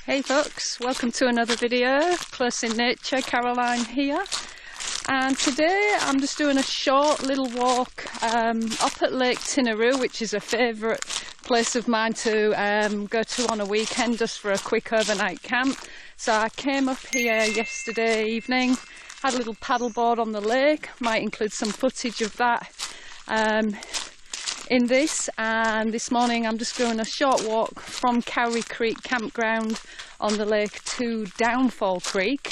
Hey folks, welcome to another video, Close in Nature, Caroline here. And today I'm just doing a short little walk up at Lake Tinaroo, which is a favourite place of mine to go to on a weekend just for a quick overnight camp. So I came up here yesterday evening, had a little paddleboard on the lake, might include some footage of that in this, and this morning I'm just going a short walk from Cowrie Creek campground on the lake to Downfall Creek,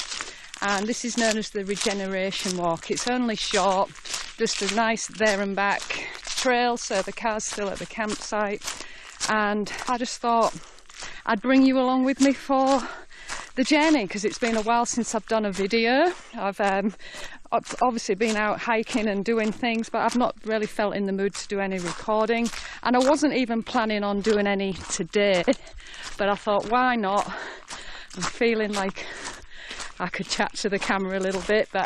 and this is known as the Regeneration walk. It's only short, just a nice there and back trail, so the car's still at the campsite, and I just thought I'd bring you along with me for the journey because it's been a while since I've done a video. I've obviously been out hiking and doing things, but I've not really felt in the mood to do any recording, and I wasn't even planning on doing any today, but I thought, why not? I'm feeling like I could chat to the camera a little bit, but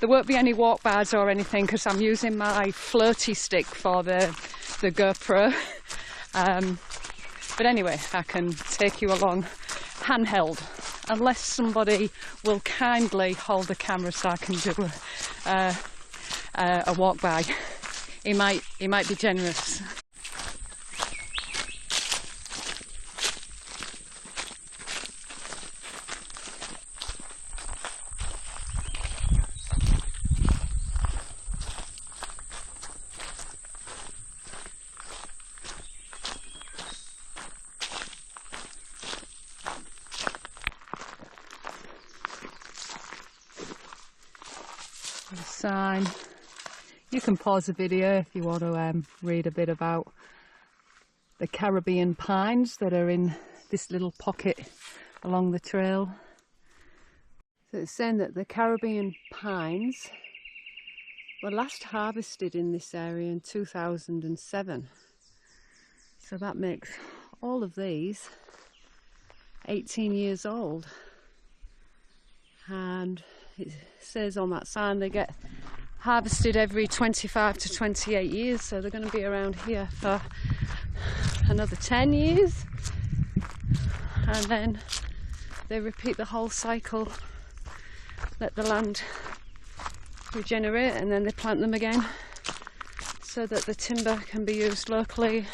there won't be any walk bars or anything because I'm using my floaty stick for the GoPro. But anyway, I can take you along handheld, unless somebody will kindly hold the camera so I can do a walk by. He might be generous. Sign. You can pause the video if you want to read a bit about the Caribbean pines that are in this little pocket along the trail. So it's saying that the Caribbean pines were last harvested in this area in 2007. So that makes all of these 18 years old. And it says on that sign they get harvested every 25 to 28 years, so they're going to be around here for another 10 years, and then they repeat the whole cycle, let the land regenerate, and then they plant them again so that the timber can be used locally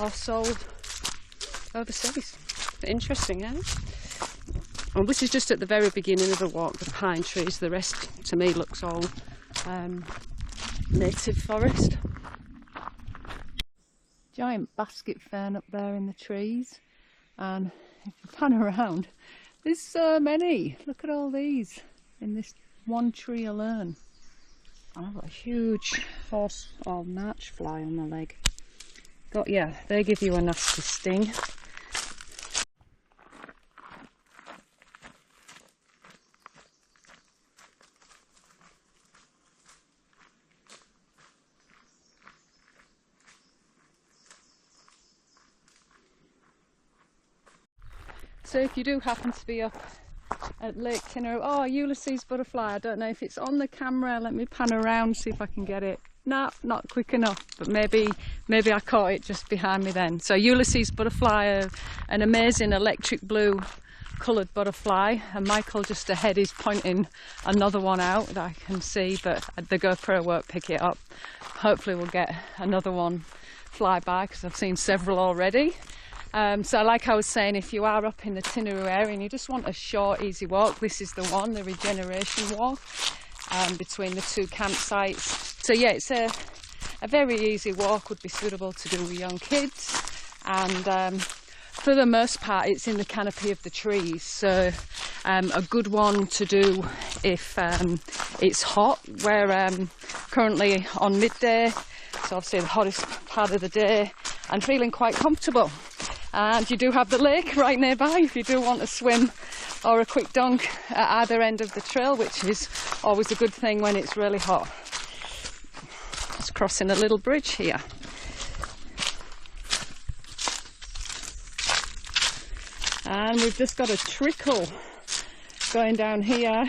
or sold overseas. Interesting, eh? Well, this is just at the very beginning of the walk, the pine trees. The rest to me looks all native forest. Giant basket fern up there in the trees, and if you pan around, there's so many. Look at all these in this one tree alone. I've got a huge horse or march fly on my leg. Yeah, they give you a nasty sting. So if you do happen to be up at Lake Tinaroo, oh, Ulysses butterfly, I don't know if it's on the camera, let me pan around, see if I can get it. No, not quick enough, but maybe I caught it just behind me then. So Ulysses butterfly, an amazing electric blue coloured butterfly, and Michael just ahead is pointing another one out that I can see, but the GoPro won't pick it up. Hopefully we'll get another one fly by because I've seen several already. So like I was saying, if you are up in the Tinaroo area and you just want a short, easy walk, this is the one, the Regeneration walk, between the two campsites. So yeah, it's a very easy walk, would be suitable to do with young kids, and for the most part it's in the canopy of the trees, so a good one to do if it's hot. We're currently on midday, so obviously the hottest part of the day, and feeling quite comfortable. And you do have the lake right nearby if you do want a swim or a quick dunk at either end of the trail, which is always a good thing when it's really hot. Just crossing a little bridge here. And we've just got a trickle going down here.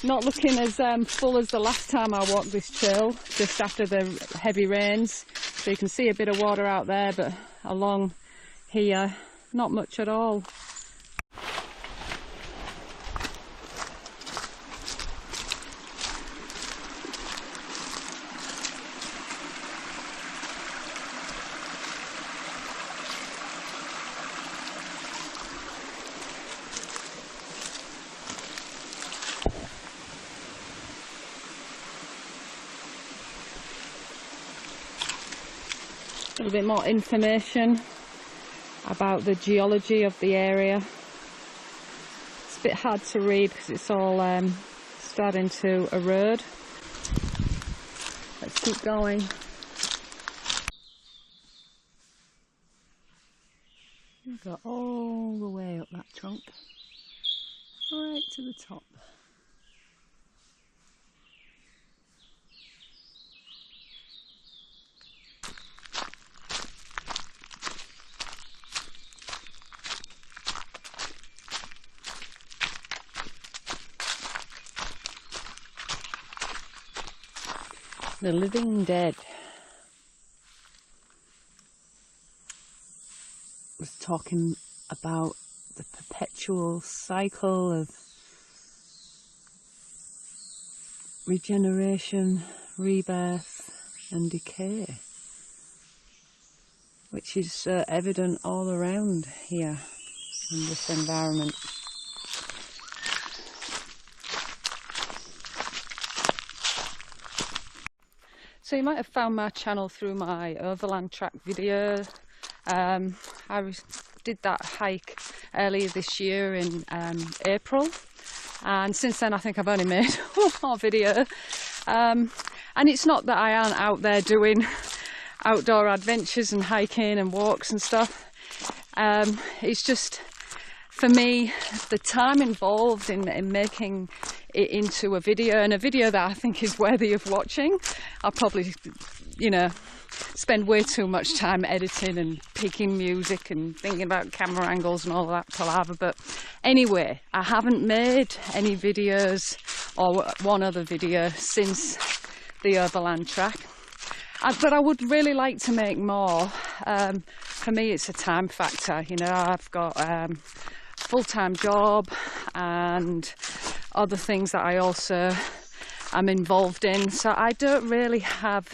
Not looking as full as the last time I walked this trail, just after the heavy rains. So you can see a bit of water out there, but along here, not much at all. A little bit more information about the geology of the area. It's a bit hard to read because it's all starting to erode. Let's keep going. We've got all the way up that trunk, right to the top. The living dead. Was talking about the perpetual cycle of regeneration, rebirth and decay, which is evident all around here in this environment. So you might have found my channel through my overland track video. I did that hike earlier this year in April, and since then I think I've only made one more video. And it's not that I aren't out there doing outdoor adventures and hiking and walks and stuff. It's just, for me, the time involved in making it into a video, and a video that I think is worthy of watching. I'll probably, you know, spend way too much time editing and picking music and thinking about camera angles and all that palaver. But anyway, I haven't made any videos or one other video since the overland track. But I would really like to make more. For me, it's a time factor. You know, I've got a full-time job and other things that I also am involved in, so I don't really have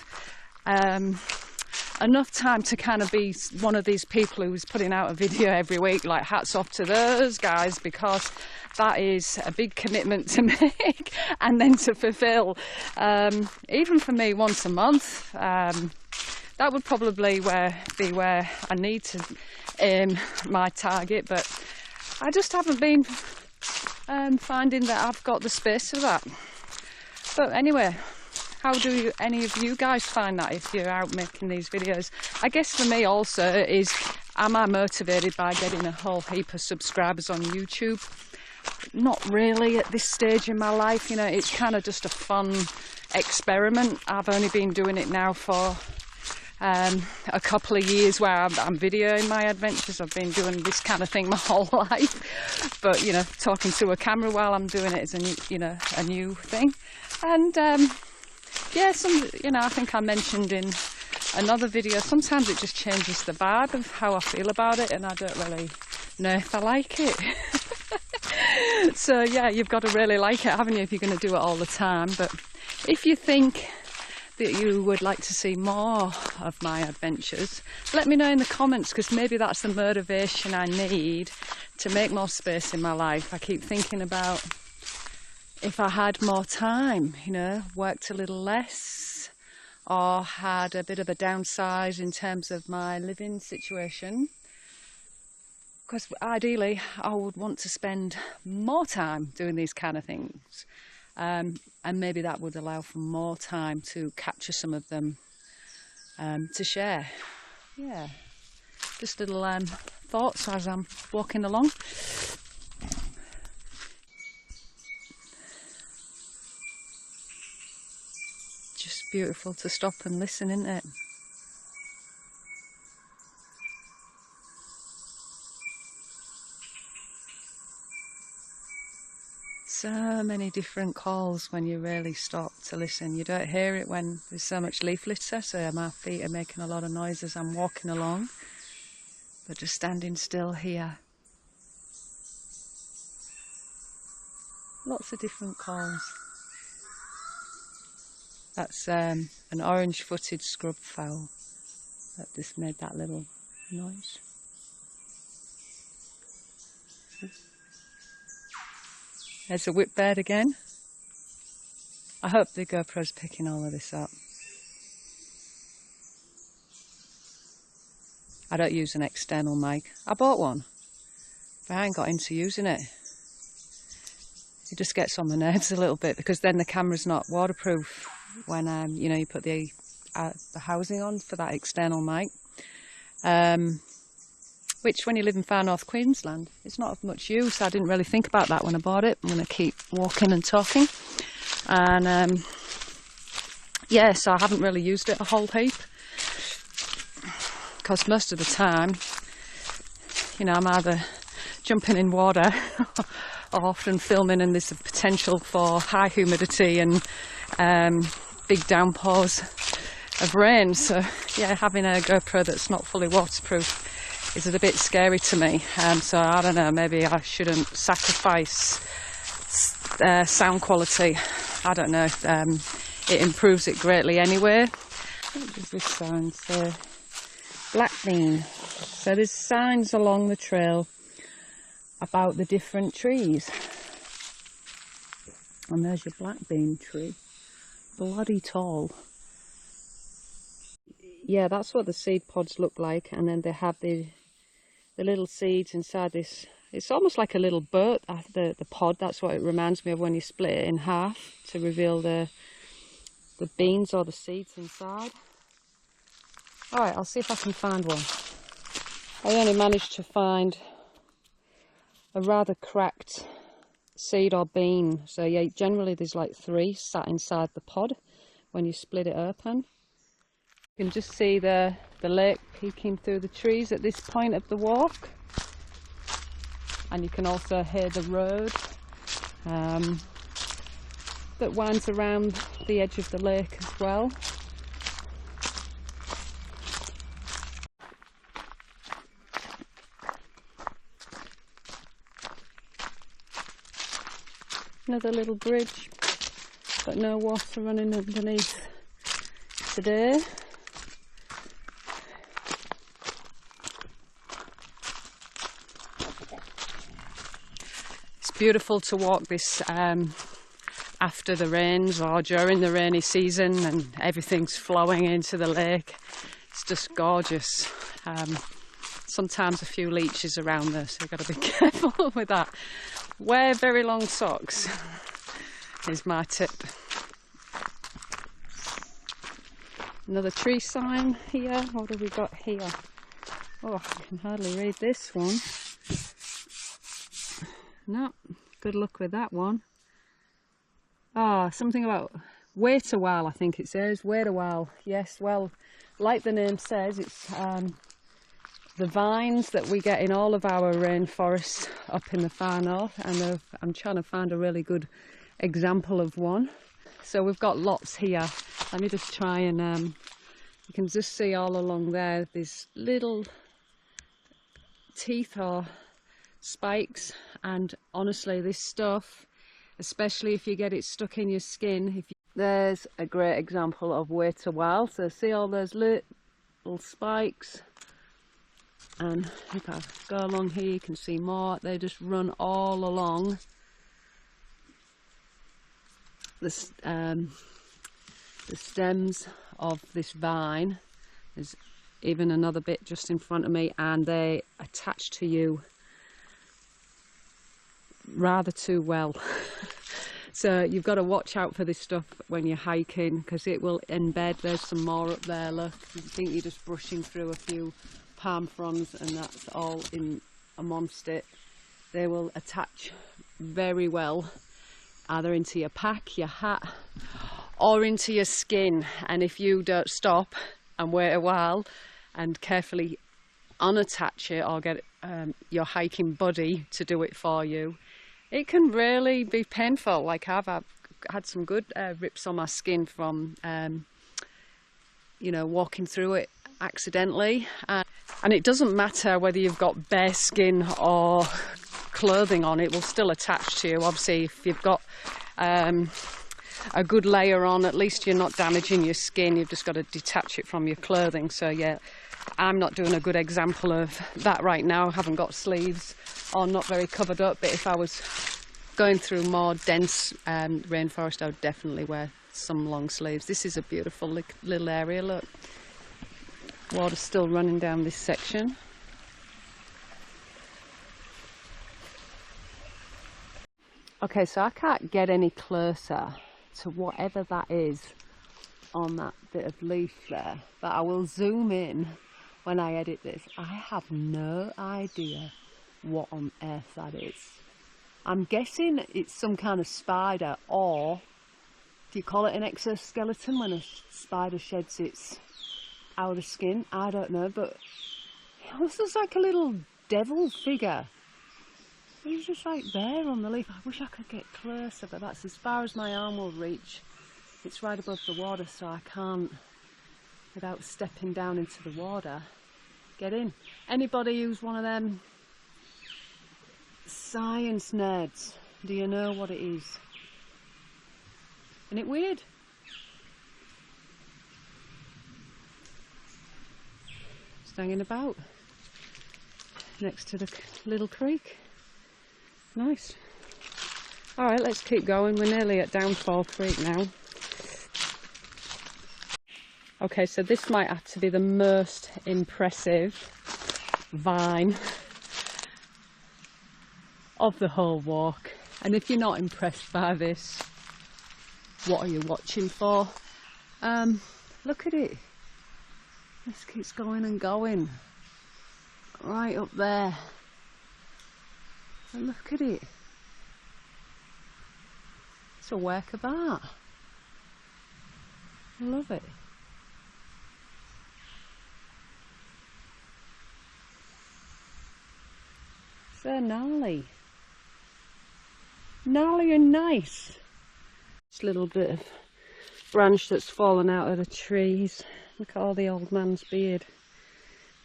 enough time to kind of be one of these people who's putting out a video every week. Like, hats off to those guys, because that is a big commitment to make and then to fulfill. Even for me, once a month, that would probably be where I need to aim my target, but I just haven't been finding that I've got the space for that. But anyway, how do any of you guys find that if you're out making these videos? I guess for me also is, am I motivated by getting a whole heap of subscribers on YouTube? Not really at this stage in my life, you know. It's kind of just a fun experiment. I've only been doing it now for a couple of years where I'm videoing my adventures. I've been doing this kind of thing my whole life, but you know, talking to a camera while I'm doing it is a new, you know, a new thing. And yeah, you know, I think I mentioned in another video, sometimes it just changes the vibe of how I feel about it, and I don't really know if I like it. So yeah, you've got to really like it, haven't you, if you're going to do it all the time. But if you think that you would like to see more of my adventures, let me know in the comments, because maybe that's the motivation I need to make more space in my life. I keep thinking about, if I had more time, you know, worked a little less, or had a bit of a downsize in terms of my living situation, because ideally I would want to spend more time doing these kind of things. And maybe that would allow for more time to capture some of them to share. Yeah, just little thoughts as I'm walking along. Just beautiful to stop and listen, isn't it? So many different calls when you really stop to listen. You don't hear it when there's so much leaf litter, so my feet are making a lot of noise as I'm walking along. But just standing still here. Lots of different calls. That's an orange-footed scrub fowl that just made that little noise. There's a whipbird again. I hope the GoPro's picking all of this up. I don't use an external mic. I bought one, but I ain't got into using it. It just gets on my nerves a little bit, because then the camera's not waterproof when you know, you put the housing on for that external mic. Which, when you live in far north Queensland, it's not of much use. I didn't really think about that when I bought it. I'm going to keep walking and talking. And yeah, so I haven't really used it a whole heap, because most of the time, you know, I'm either jumping in water or often filming, and there's a potential for high humidity and big downpours of rain. So yeah, having a GoPro that's not fully waterproof is a bit scary to me. So I don't know, maybe I shouldn't sacrifice sound quality. I don't know. It improves it greatly anyway. What does this sign say? Black bean. So there's signs along the trail about the different trees. And there's your black bean tree. Bloody tall. Yeah, that's what the seed pods look like, and then they have the little seeds inside this. It's almost like a little boat, the pod. That's what it reminds me of when you split it in half to reveal the beans or the seeds inside. Alright, I'll see if I can find one. I only managed to find a rather cracked seed or bean. So yeah, generally there's like 3 sat inside the pod when you split it open. You can just see the lake peeking through the trees at this point of the walk, and you can also hear the road that winds around the edge of the lake as well. Another little bridge, but no water running underneath today. Beautiful to walk this after the rains or during the rainy season, and everything's flowing into the lake. It's just gorgeous. Sometimes a few leeches around there, so you've got to be careful with that. Wear very long socks is my tip. Another tree sign here. What have we got here? Oh, I can hardly read this one. No, good luck with that one. Ah, something about wait a while, I think it says. Wait a while. Yes, well, like the name says, it's the vines that we get in all of our rainforests up in the far north, and I'm trying to find a really good example of one. So we've got lots here. Let me just try and you can just see all along there these little teeth or spikes, and honestly this stuff, especially if you get it stuck in your skin, there's a great example of wait a while. So see all those little spikes, and if I go along here you can see more. They just run all along the stems of this vine. There's even another bit just in front of me, and they attach to you rather too well. So you've got to watch out for this stuff when you're hiking, because it will embed. There's some more up there, look. You think you're just brushing through a few palm fronds and that's all in amongst it. They will attach very well either into your pack, your hat, or into your skin, and if you don't stop and wait a while and carefully unattach it, or get your hiking buddy to do it for you, it can really be painful. Like I've had some good rips on my skin from you know, walking through it accidentally, and it doesn't matter whether you've got bare skin or clothing on, it will still attach to you. Obviously if you've got a good layer on, at least you're not damaging your skin. You've just got to detach it from your clothing. So yeah, I'm not doing a good example of that right now. I haven't got sleeves or not very covered up, but if I was going through more dense rainforest, I would definitely wear some long sleeves. This is a beautiful little area, look. Water's still running down this section. Okay, so I can't get any closer to whatever that is on that bit of leaf there, but I will zoom in when I edit this. I have no idea what on earth that is. I'm guessing it's some kind of spider, or do you call it an exoskeleton when a spider sheds its outer skin? I don't know, but it looks like a little devil figure. He's just like there on the leaf. I wish I could get closer, but that's as far as my arm will reach. It's right above the water, so I can't, without stepping down into the water, get in. Anybody who's one of them science nerds, do you know what it is? Isn't it weird? Just hanging about next to the little creek. Nice. Alright, let's keep going. We're nearly at Downfall Creek now. Okay, so this might have to be the most impressive vine of the whole walk. And if you're not impressed by this, what are you watching for? Look at it. This keeps going and going. Right up there. And look at it. It's a work of art. I love it. So gnarly. Gnarly and nice. This little bit of branch that's fallen out of the trees. Look at all the old man's beard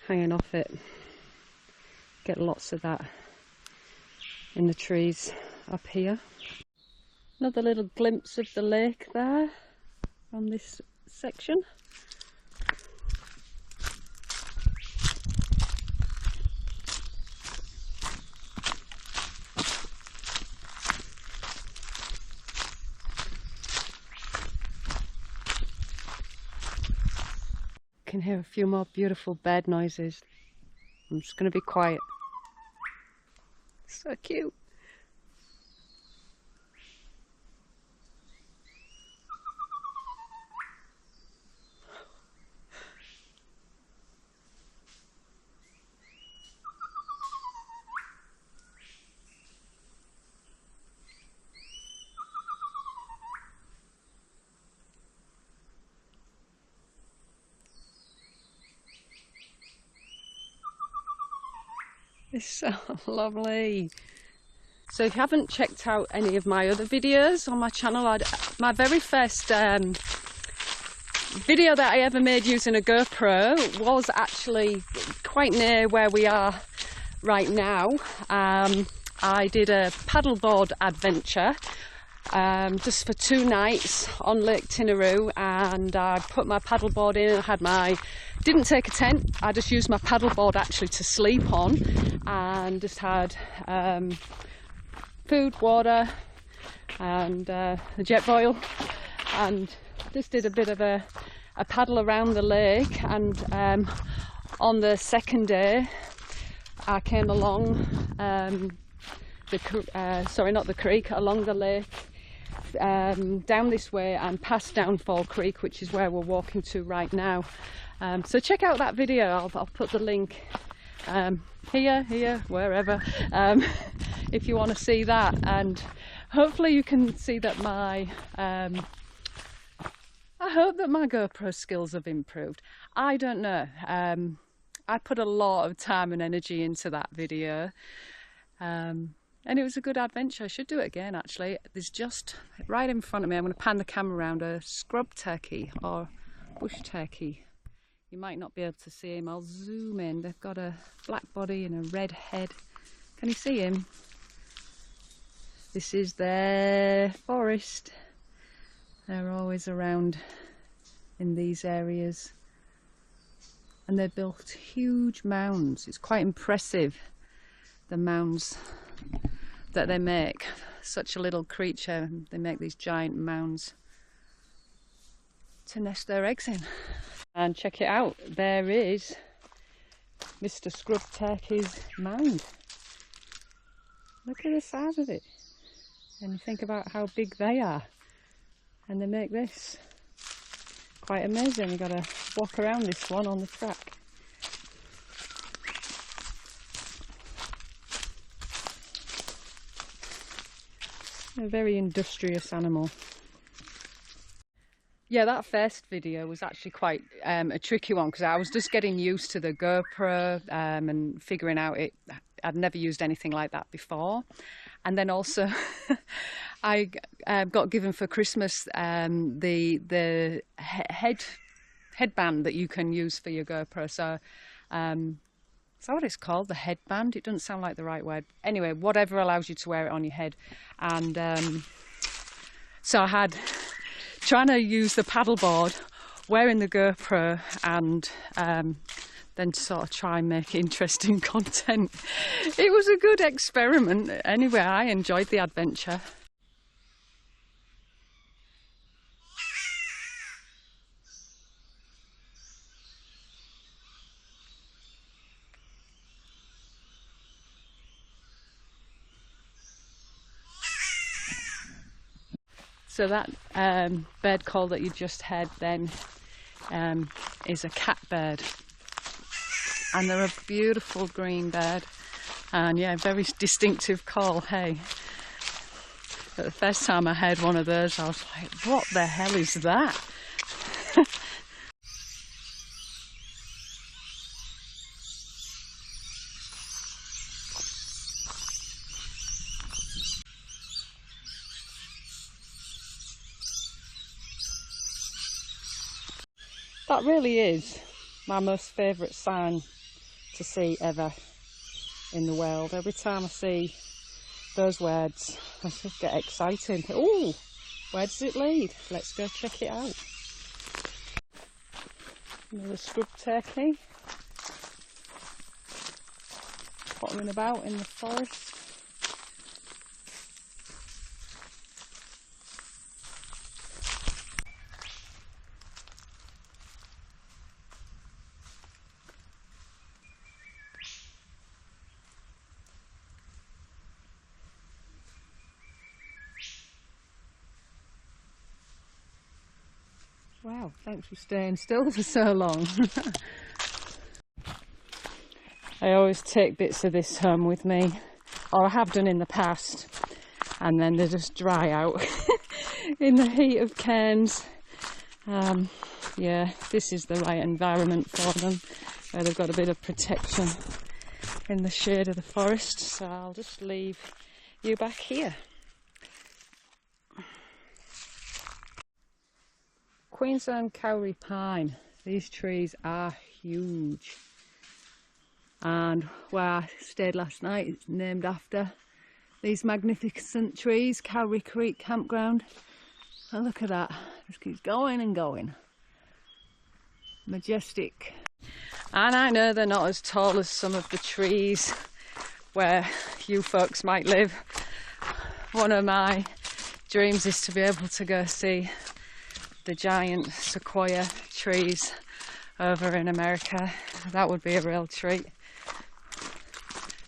hanging off it. Get lots of that in the trees up here. Another little glimpse of the lake there on this section. Can hear a few more beautiful bird noises. I'm just going to be quiet. So cute. It's so lovely. So if you haven't checked out any of my other videos on my channel, my very first video that I ever made using a GoPro was actually quite near where we are right now. I did a paddleboard adventure just for 2 nights on Lake Tinaroo, and I put my paddleboard in. I had didn't take a tent, I just used my paddleboard actually to sleep on, and just had food, water and a jet boil, and just did a bit of a paddle around the lake. And on the second day I came along not the creek, along the lake, down this way and past Downfall Creek, which is where we're walking to right now. So check out that video. I'll put the link here, wherever, if you want to see that, and hopefully you can see that I hope that my GoPro skills have improved. I don't know. I put a lot of time and energy into that video. And it was a good adventure. I should do it again actually. There's just right in front of me, I'm going to pan the camera around, a scrub turkey or bush turkey. You might not be able to see him. I'll zoom in. They've got a black body and a red head. Can you see him? This is their forest. They're always around in these areas. And they built huge mounds. It's quite impressive, the mounds that they make. Such a little creature, they make these giant mounds to nest their eggs in. And check it out, there is Mr. Scrub Turkey's mound. Look at the size of it. And think about how big they are. And they make this quite amazing. You've got to walk around this one on the track. A very industrious animal. Yeah, that first video was actually quite a tricky one because I was just getting used to the GoPro and figuring out I'd never used anything like that before. And then also I got given for Christmas the headband that you can use for your GoPro. So is that what it's called? The headband? It doesn't sound like the right word. Anyway, whatever allows you to wear it on your head. And so I had trying to use the paddleboard, wearing the GoPro, and then sort of try and make interesting content. It was a good experiment. Anyway, I enjoyed the adventure. So that bird call that you just heard then is a catbird, and they're a beautiful green bird, and yeah, very distinctive call, hey. But the first time I heard one of those I was like, what the hell is that? That really is my most favourite sign to see ever in the world. Every time I see those words, I just get excited. Oh, where does it lead? Let's go check it out. Another scrub turkey pottering about in the forest. Wow, thanks for staying still for so long. I always take bits of this home with me, or I have done in the past, and then they just dry out in the heat of cairns. Yeah, this is the right environment for them, where they've got a bit of protection in the shade of the forest. So I'll just leave you back here. Queensland Kauri pine. These trees are huge, and where I stayed last night is named after these magnificent trees. Kauri Creek Campground. And look at that, just keeps going and going. Majestic. And I know they're not as tall as some of the trees where you folks might live. One of my dreams is to be able to go see the giant sequoia trees over in America. That would be a real treat.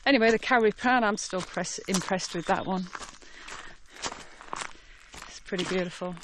Anyway, the Kauri pine, I'm still impressed with that one. It's pretty beautiful.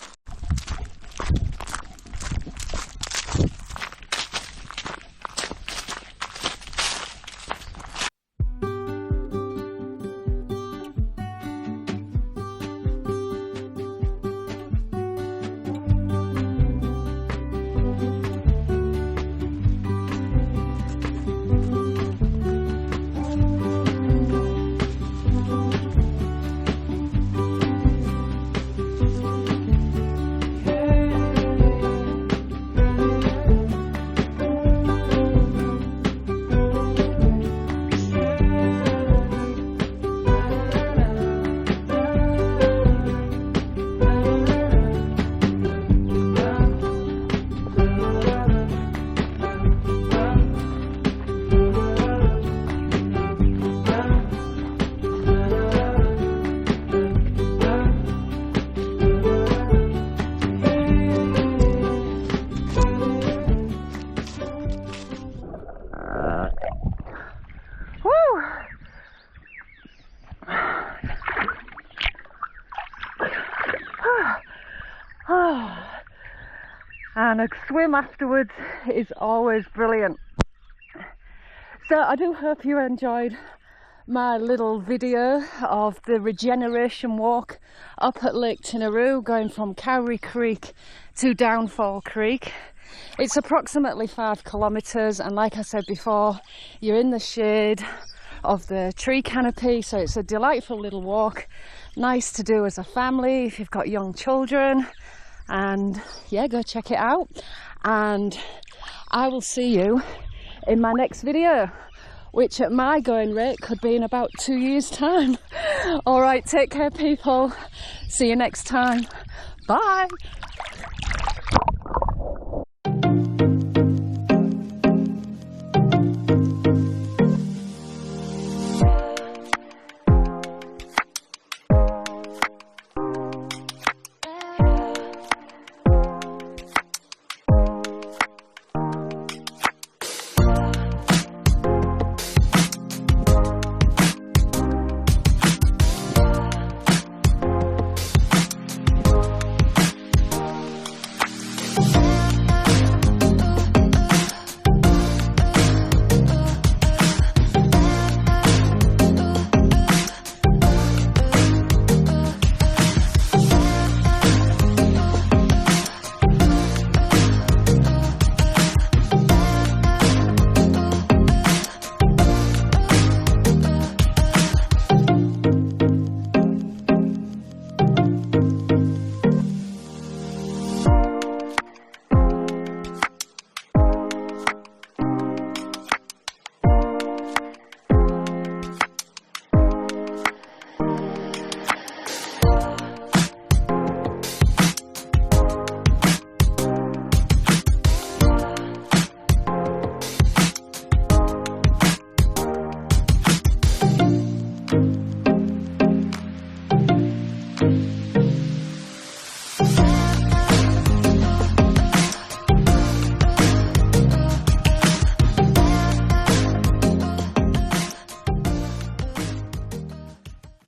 and a swim afterwards is always brilliant. So I do hope you enjoyed my little video of the Regeneration walk up at Lake Tinaroo, going from Cowrie Creek to Downfall Creek. It's approximately 5 kilometres, and like I said before, you're in the shade of the tree canopy, so it's a delightful little walk, nice to do as a family if you've got young children. And yeah, go check it out, and I will see you in my next video, which at my going rate could be in about 2 years' time. All right, take care people, see you next time, bye.